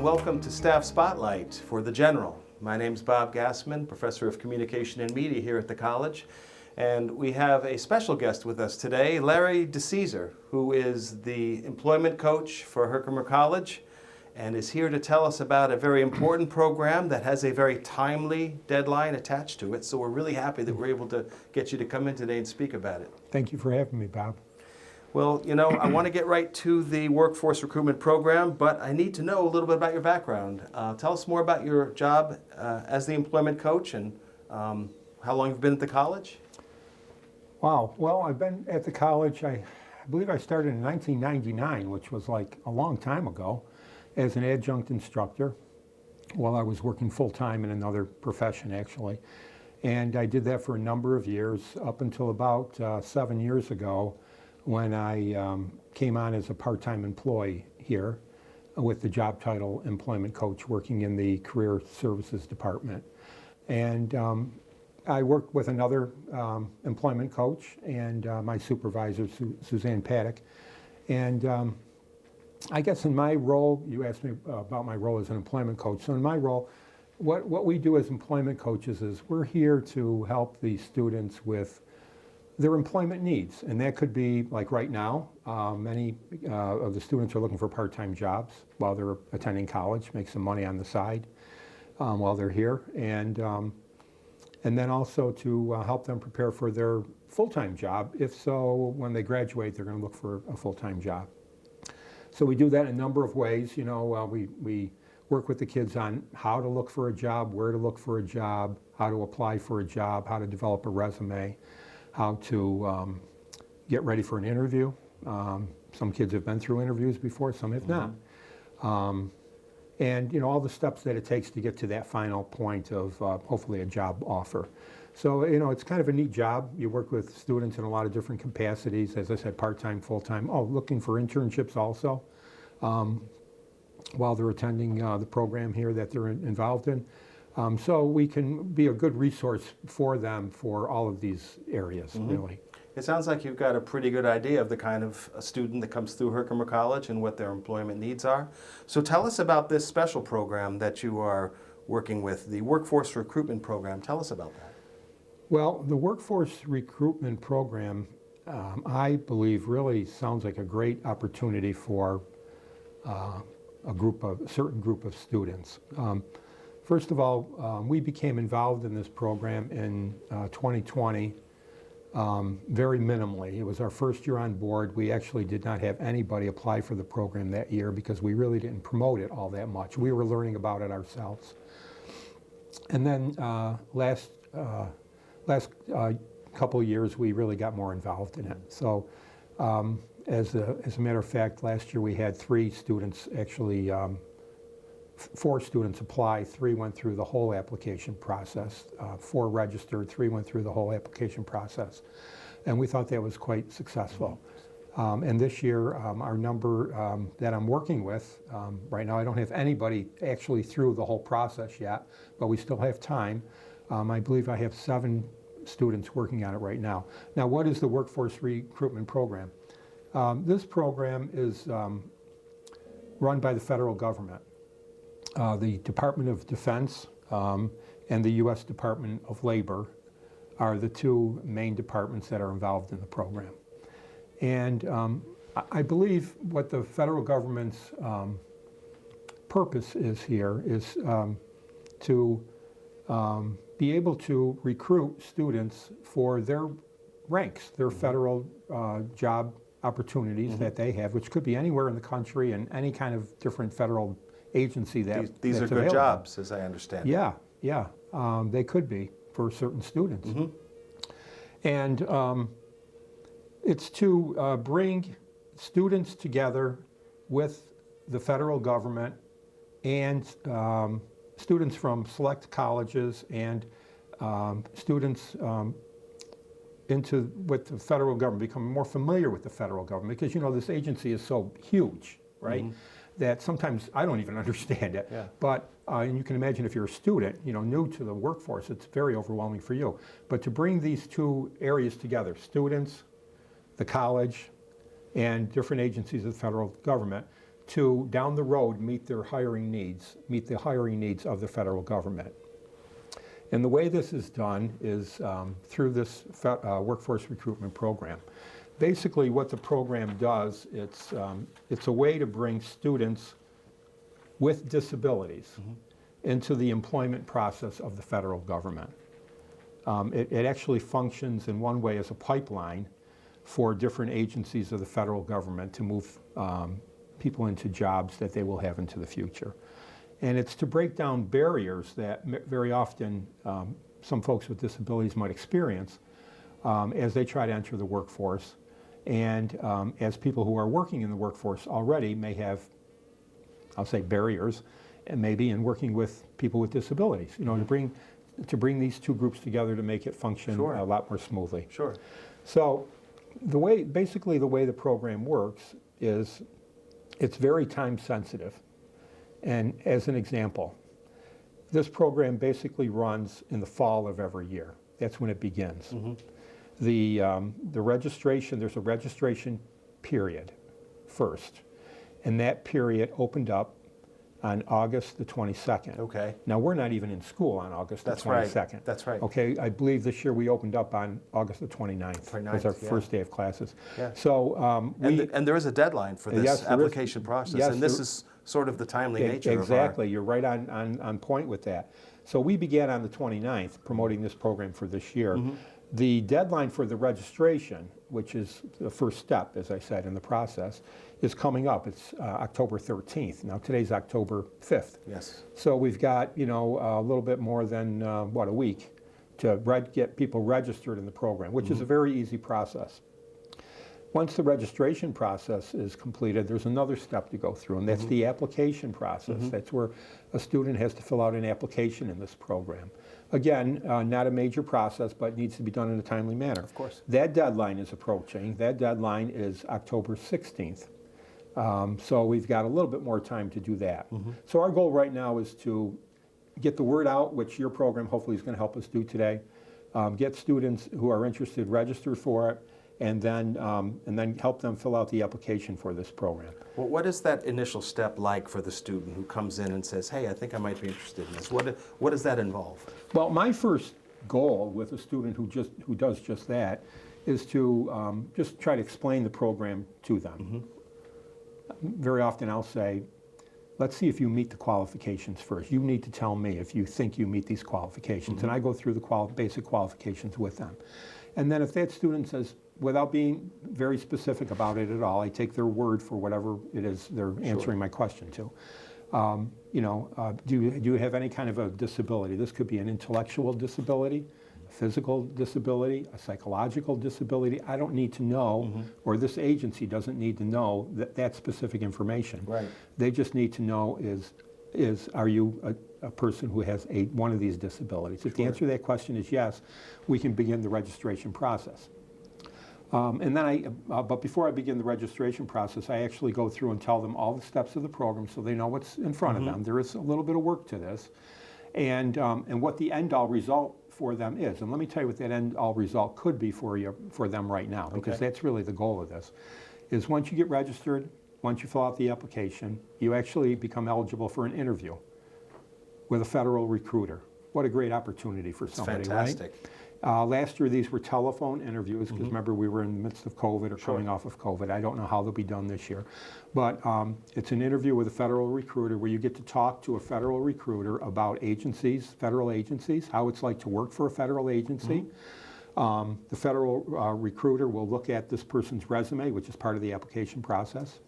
and welcome to Staff Spotlight for the General. My name's Bob Gassman, Professor of Communication and Media here at the college. And we have a special guest with us today, Larry DiCesare, who is the employment coach for Herkimer College and is here to tell us about a very important program that has a very timely deadline attached to it. So we're really happy that we're able to get you to come in today and speak about it. Thank you for having me, Bob. Well, you know, I want to get right to the Workforce Recruitment Program, but I need to know a little bit about your background. Tell us more about your job as the employment coach and how long you've been at the college. Wow. Well, I've been at the college, I believe I started in 1999, which was like a long time ago, as an adjunct instructor while I was working full-time in another profession, actually. And I did that for a number of years, up until about 7 years ago, when I came on as a part-time employee here with the job title employment coach, working in the career services department. And I worked with another employment coach and my supervisor, Suzanne Paddock. And I guess in my role, you asked me about my role as an employment coach. So in my role, what we do as employment coaches is we're here to help the students with their employment needs, and that could be like right now. Many of the students are looking for part-time jobs while they're attending college, make some money on the side while they're here, and then also to help them prepare for their full-time job. If so, when they graduate, they're going to look for a full-time job. So we do that in a number of ways. You know, we work with the kids on how to look for a job, where to look for a job, how to apply for a job, how to develop a resume, how to get ready for an interview. Some kids have been through interviews before, some have not. And you know, all the steps that it takes to get to that final point of hopefully a job offer. So you know, it's kind of a neat job. You work with students in a lot of different capacities, as I said, part-time, full-time. Oh, looking for internships also while they're attending the program here that they're involved in. So we can be a good resource for them for all of these areas, really. It sounds like you've got a pretty good idea of the kind of a student that comes through Herkimer College and what their employment needs are. So tell us about this special program that you are working with, the Workforce Recruitment Program. Tell us about that. Well, the Workforce Recruitment Program, I believe, really sounds like a great opportunity for a certain group of students. First of all, we became involved in this program in 2020 very minimally. It was our first year on board. We actually did not have anybody apply for the program that year because we really didn't promote it all that much. We were learning about it ourselves. And then last couple of years, we really got more involved in it. So as a matter of fact, last year we had 3 students actually 4 students apply, 3 went through the whole application process, 4 registered, 3 went through the whole application process. And we thought that was quite successful. And this year, our number that I'm working with, right now I don't have anybody actually through the whole process yet, but we still have time. I believe I have 7 students working on it right now. Now, what is the Workforce Recruitment Program? This program is run by the federal government. The Department of Defense and the U.S. Department of Labor are the 2 main departments that are involved in the program. And I believe what the federal government's purpose is here is to be able to recruit students for their ranks, their federal job opportunities that they have, which could be anywhere in the country and any kind of different federal agency that these are good available. jobs, as I understand. Yeah, yeah, they could be for certain students. And it's to bring students together with the federal government and students from select colleges and students with the federal government, become more familiar with the federal government, because you know this agency is so huge, right? That sometimes I don't even understand it. But and you can imagine if you're a student, you know, new to the workforce, it's very overwhelming for you. But to bring these 2 areas together, students, the college, and different agencies of the federal government, to, down the road, meet the hiring needs of the federal government. And the way this is done is through this Workforce Recruitment Program. Basically, what the program does, it's a way to bring students with disabilities into the employment process of the federal government. It actually functions in one way as a pipeline for different agencies of the federal government to move people into jobs that they will have into the future. And it's to break down barriers that very often some folks with disabilities might experience as they try to enter the workforce. And as people who are working in the workforce already may have, I'll say, barriers, and maybe in working with people with disabilities, you know, to bring these two groups together to make it function a lot more smoothly. Sure. So basically the way the program works is it's very time sensitive. And as an example, this program basically runs in the fall of every year. That's when it begins. The registration, there's a registration period first, and that period opened up on August the 22nd. Okay. Now, we're not even in school on August the 22nd. That's right. Okay, I believe this year we opened up on August the 29th. It was our first day of classes. Yeah. So and there is a deadline for this Yes, application process, yes, and this is sort of the timely nature exactly. You're right on point with that. So we began on the 29th promoting this program for this year. The deadline for the registration, which is the first step, as I said, in the process, is coming up. It's October 13th. Now, today's October 5th. Yes. So we've got, you know, a little bit more than, a week to get people registered in the program, which is a very easy process. Once the registration process is completed, there's another step to go through, and that's the application process. That's where a student has to fill out an application in this program. Again, not a major process, but needs to be done in a timely manner. Of course. That deadline is approaching. That deadline is October 16th. So we've got a little bit more time to do that. So our goal right now is to get the word out, which your program hopefully is going to help us do today. Get students who are interested registered for it, and then help them fill out the application for this program. Well, what is that initial step like for the student who comes in and says, hey, I think I might be interested in this? What does that involve? Well, my first goal with a student who does just that is to just try to explain the program to them. Very often I'll say, let's see if you meet the qualifications first. You need to tell me if you think you meet these qualifications. And I go through the basic qualifications with them. And then if that student says, without being very specific about it at all, I take their word for whatever it is they're answering my question to. Do you have any kind of a disability? This could be an intellectual disability, a physical disability, a psychological disability. I don't need to know, or this agency doesn't need to know that specific information. Right. They just need to know are you a person who has one of these disabilities? If the answer to that question is yes, we can begin the registration process. But before I begin the registration process, I actually go through and tell them all the steps of the program so they know what's in front of them. There is a little bit of work to this, and what the end-all result for them is. And let me tell you what that end-all result could be for them right now, because that's really the goal of this, is once you get registered, once you fill out the application, you actually become eligible for an interview with a federal recruiter. What a great opportunity for somebody, fantastic. Right? Last year, these were telephone interviews, because remember, we were in the midst of COVID or coming off of COVID. I don't know how they'll be done this year. But it's an interview with a federal recruiter where you get to talk to a federal recruiter about agencies, federal agencies, how it's like to work for a federal agency. The federal recruiter will look at this person's resume, which is part of the application process,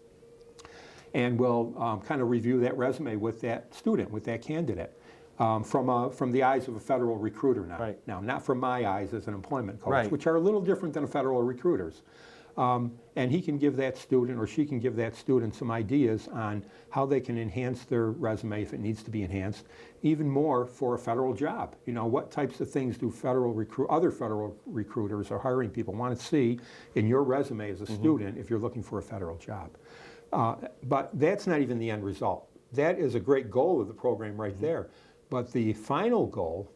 and will kind of review that resume with that student, with that candidate. From the eyes of a federal recruiter now. Right. Now, not from my eyes as an employment coach, Right. which are a little different than a federal recruiter's. And he can give that student, or she can give that student, some ideas on how they can enhance their resume if it needs to be enhanced, even more for a federal job. You know, what types of things do other federal recruiters or hiring people want to see in your resume as a student if you're looking for a federal job? But that's not even the end result. That is a great goal of the program right there. But the final goal,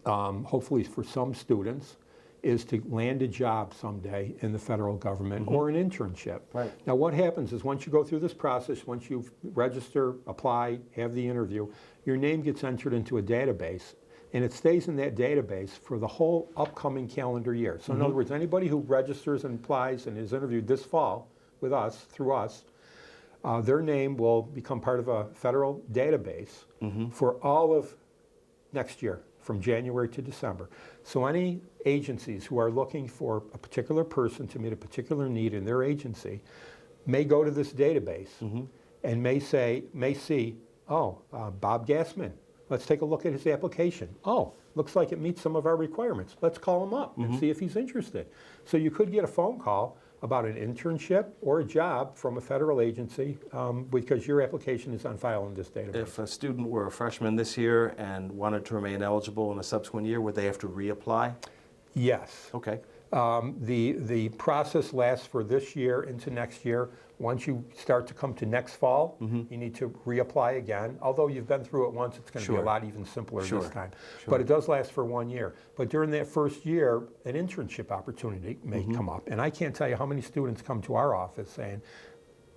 hopefully for some students, is to land a job someday in the federal government or an internship. Right. Now what happens is once you go through this process, once you register, apply, have the interview, your name gets entered into a database and it stays in that database for the whole upcoming calendar year. So in other words, anybody who registers and applies and is interviewed this fall with us, through us, their name will become part of a federal database for all of next year, from January to December. So any agencies who are looking for a particular person to meet a particular need in their agency may go to this database and may see, Bob Gassman, let's take a look at his application. Oh, looks like it meets some of our requirements. Let's call him up and see if he's interested. So you could get a phone call about an internship or a job from a federal agency because your application is on file in this database. If a student were a freshman this year and wanted to remain eligible in a subsequent year, would they have to reapply? Yes. Okay. The process lasts for this year into next year. Once you start to come to next fall, you need to reapply again. Although you've been through it once, it's going to be a lot even simpler this time. But it does last for 1 year. But during that first year, an internship opportunity may come up. And I can't tell you how many students come to our office saying,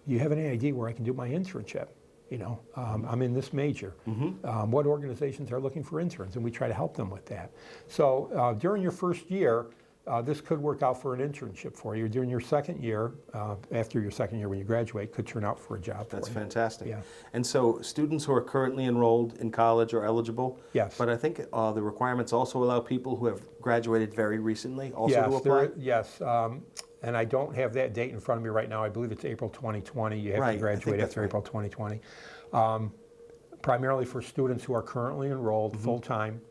"You have any idea where I can do my internship? You know, I'm in this major. What organizations are looking for interns?" And we try to help them with that. So during your first year, this could work out for an internship for you. During your second year, after your second year when you graduate, could turn out for a job for you. That's fantastic. Yeah. And so students who are currently enrolled in college are eligible? Yes. But I think the requirements also allow people who have graduated very recently also to apply? Yes. And I don't have that date in front of me right now. I believe it's April 2020. You have to graduate after April 2020. Primarily for students who are currently enrolled full-time.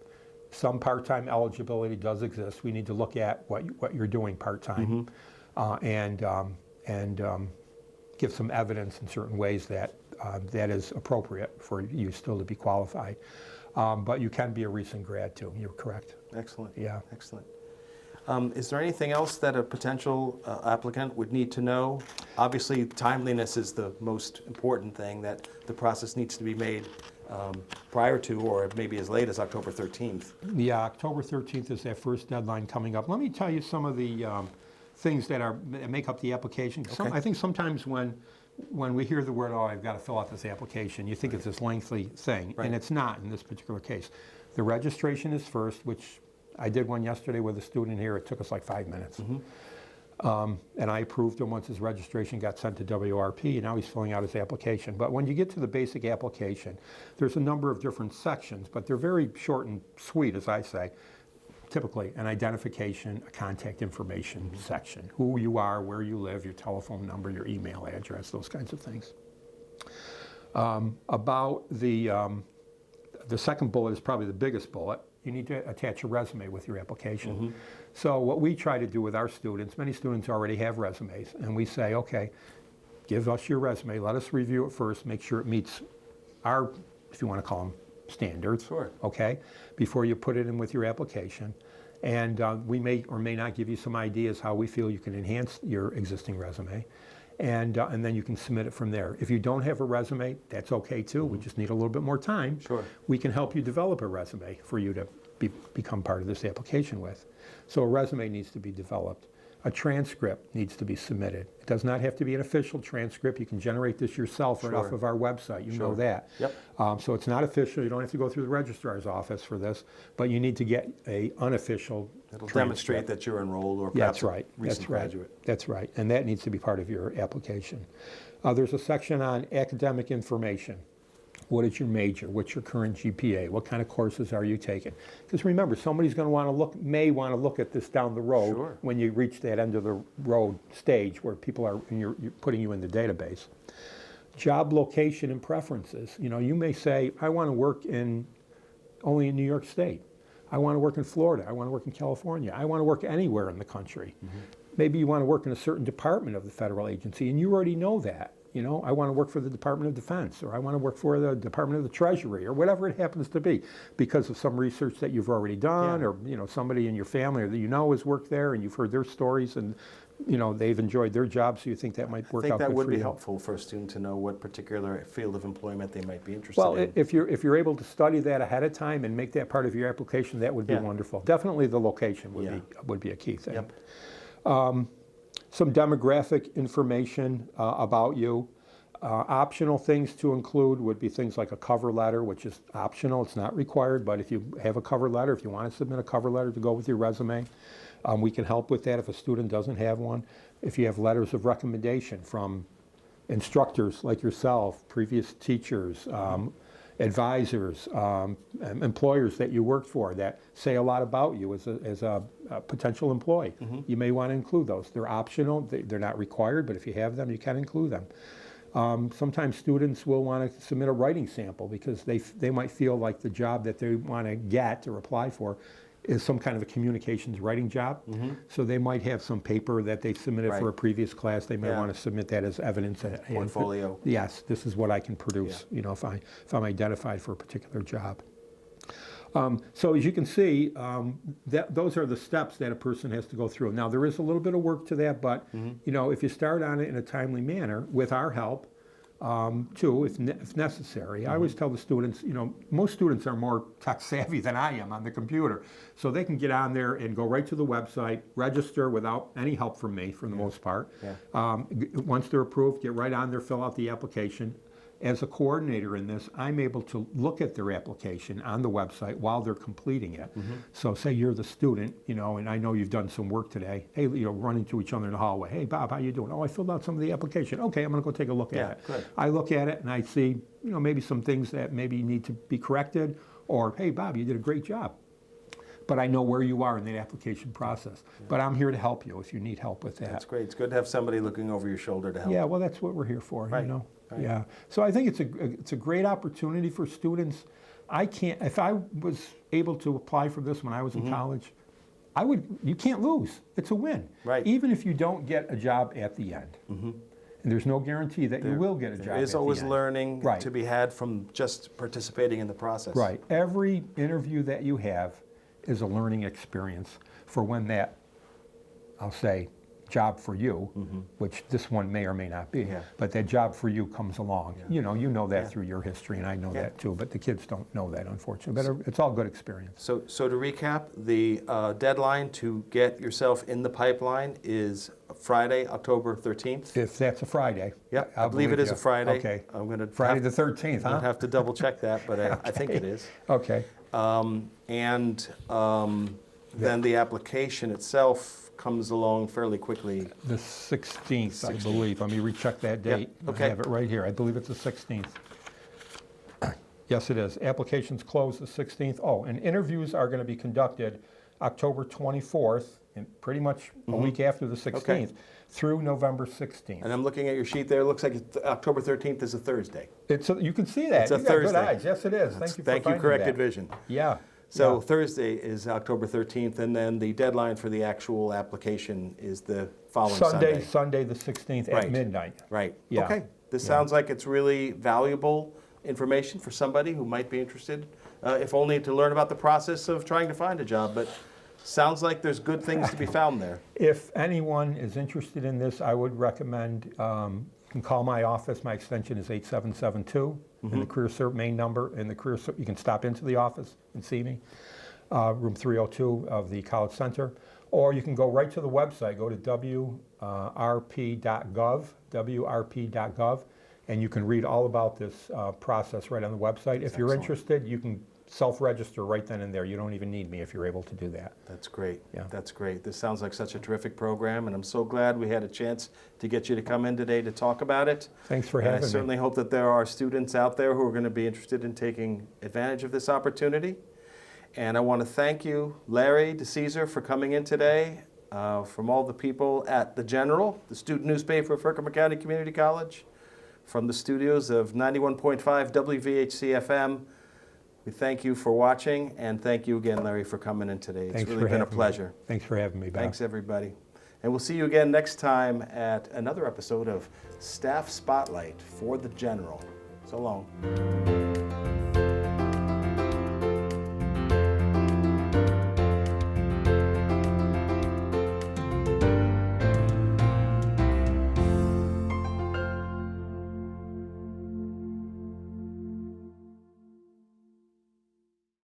Some part-time eligibility does exist. We need to look at what you're doing part-time and give some evidence in certain ways that that is appropriate for you still to be qualified. But you can be a recent grad too. You're correct. Excellent. Yeah. Excellent. Is there anything else that a potential applicant would need to know? Obviously, timeliness is the most important thing, that the process needs to be made prior to, or maybe as late as October 13th. Yeah, October 13th is that first deadline coming up. Let me tell you some of the things that make up the application. I think sometimes when we hear the word, "Oh, I've got to fill out this application," you think it's this lengthy thing, and it's not in this particular case. The registration is first, which I did one yesterday with a student here. It took us like 5 minutes. And I approved him once his registration got sent to WRP, and now he's filling out his application. But when you get to the basic application, there's a number of different sections, but they're very short and sweet, as I say. Typically, an identification, a contact information section, who you are, where you live, your telephone number, your email address, those kinds of things. About the second bullet is probably the biggest bullet. You need to attach a resume with your application. So what we try to do with our students, many students already have resumes, and we say, okay, give us your resume, let us review it first, make sure it meets our, if you want to call them, standards, okay, before you put it in with your application. And we may or may not give you some ideas how we feel you can enhance your existing resume. And then you can submit it from there. If you don't have a resume, that's okay too. We just need a little bit more time. We can help you develop a resume for you to become part of this application with. So a resume needs to be developed. A transcript needs to be submitted. It does not have to be an official transcript. You can generate this yourself right off of our website. You know that. So it's not official. You don't have to go through the registrar's office for this, but you need to get an unofficial It'll transcript. demonstrate that you're enrolled or perhaps a recent graduate. That's right. And that needs to be part of your application. There's a section on academic information. What is your major? What's your current GPA? What kind of courses are you taking? Because remember, somebody's going to may want to look at this down the road when you reach that end of the road stage where people are, and you're putting you in the database. Job location and preferences. You know, you may say, I want to work only in New York State. I want to work in Florida. I want to work in California. I want to work anywhere in the country. Maybe you want to work in a certain department of the federal agency, and you already know that. You know, I want to work for the Department of Defense, or I want to work for the Department of the Treasury, or whatever it happens to be, because of some research that you've already done, or you know, somebody in your family or that you know has worked there, and you've heard their stories, and you know, they've enjoyed their job, so you think that might work out good for you. I think that would be helpful for a student to know what particular field of employment they might be interested in. Well, if you're able to study that ahead of time and make that part of your application, that would be wonderful. Definitely the location would be a key thing. Yep. Some demographic information about you. Optional things to include would be things like a cover letter, which is optional. It's not required, but if you have a cover letter, if you want to submit a cover letter to go with your resume, we can help with that if a student doesn't have one. If you have letters of recommendation from instructors like yourself, previous teachers, advisors, employers that you worked for that say a lot about you as a potential employee, you may want to include those. They're optional, they're not required, but if you have them, you can include them. Sometimes students will want to submit a writing sample because they might feel like the job that they want to get or apply for is some kind of a communications writing job. So they might have some paper that they submitted for a previous class. They may want to submit that as evidence. Portfolio. Yes, this is what I can produce, you know, if I'm identified for a particular job. So as you can see, those are the steps that a person has to go through. Now there is a little bit of work to that, but you know, if you start on it in a timely manner with our help, too, if necessary. I always tell the students, you know, most students are more tech savvy than I am on the computer, so they can get on there and go right to the website, register without any help from me for the most part. Once they're approved, get right on there, fill out the application. As a coordinator in this, I'm able to look at their application on the website while they're completing it. So say you're the student, you know, and I know you've done some work today. Hey, you know, run into each other in the hallway. Hey, Bob, how you doing? Oh, I filled out some of the application. Okay, I'm going to go take a look at it. Good. I look at it and I see, you know, maybe some things that maybe need to be corrected, or hey, Bob, you did a great job. But I know where you are in that application process. But I'm here to help you if you need help with that. That's great. It's good to have somebody looking over your shoulder to help. Yeah, well, that's what we're here for, Right. you know. Right. Yeah. So I think it's a great opportunity for students. If I was able to apply for this when I was in college, you can't lose. It's a win. Right. Even if you don't get a job at the end. And there's no guarantee that you will get a job at the end. There is always learning Right. to be had from just participating in the process. Right. Every interview that you have is a learning experience for when that, I'll say, job for you, which this one may or may not be, but that job for you comes along. You know that through your history, and I know that too, but the kids don't know that, unfortunately. But it's all good experience. So to recap, the deadline to get yourself in the pipeline is Friday, October 13th. If that's a Friday. Yep, I believe it is a Friday. Okay. I'm going to Friday the 13th, huh? I'll have to double check that, but I think it is. Okay. Then the application itself comes along fairly quickly. The 16th, I believe. Let me recheck that date. Okay. I have it right here. I believe it's the 16th. Yes, it is. Applications close the 16th. Oh, and interviews are going to be conducted October 24th, and pretty much a week after the 16th, through November 16th. And I'm looking at your sheet there. It looks like October 13th is a Thursday. You can see that. It's a You've Thursday. got good eyes. Yes, it is. Thank you for Thank you, finding corrected that. vision. Yeah. So Thursday is October 13th, and then the deadline for the actual application is the following Sunday. Sunday the 16th at midnight. Right. Yeah. Okay. This sounds like it's really valuable information for somebody who might be interested, if only to learn about the process of trying to find a job. But sounds like there's good things to be found there. If anyone is interested in this, I would recommend you can call my office. My extension is 8772. In the Career Serve main number. In the Career Serve, you can stop into the office and see me, room 302 of the College Center. Or you can go right to the website, go to wrp.gov, and you can read all about this process right on the website. If you're interested, you can self-register right then and there. You don't even need me if you're able to do that. That's great. Yeah. That's great. This sounds like such a terrific program, and I'm so glad we had a chance to get you to come in today to talk about it. Thanks for having me. I certainly hope that there are students out there who are going to be interested in taking advantage of this opportunity. And I want to thank you, Larry DiCesare, for coming in today. From all the people at The General, the student newspaper of Herkimer County Community College, from the studios of 91.5 WVHC FM, we thank you for watching, and thank you again, Larry, for coming in today. It's really been a pleasure. Thanks for having me, Bob. Thanks, everybody. And we'll see you again next time at another episode of Staff Spotlight for the General. So long.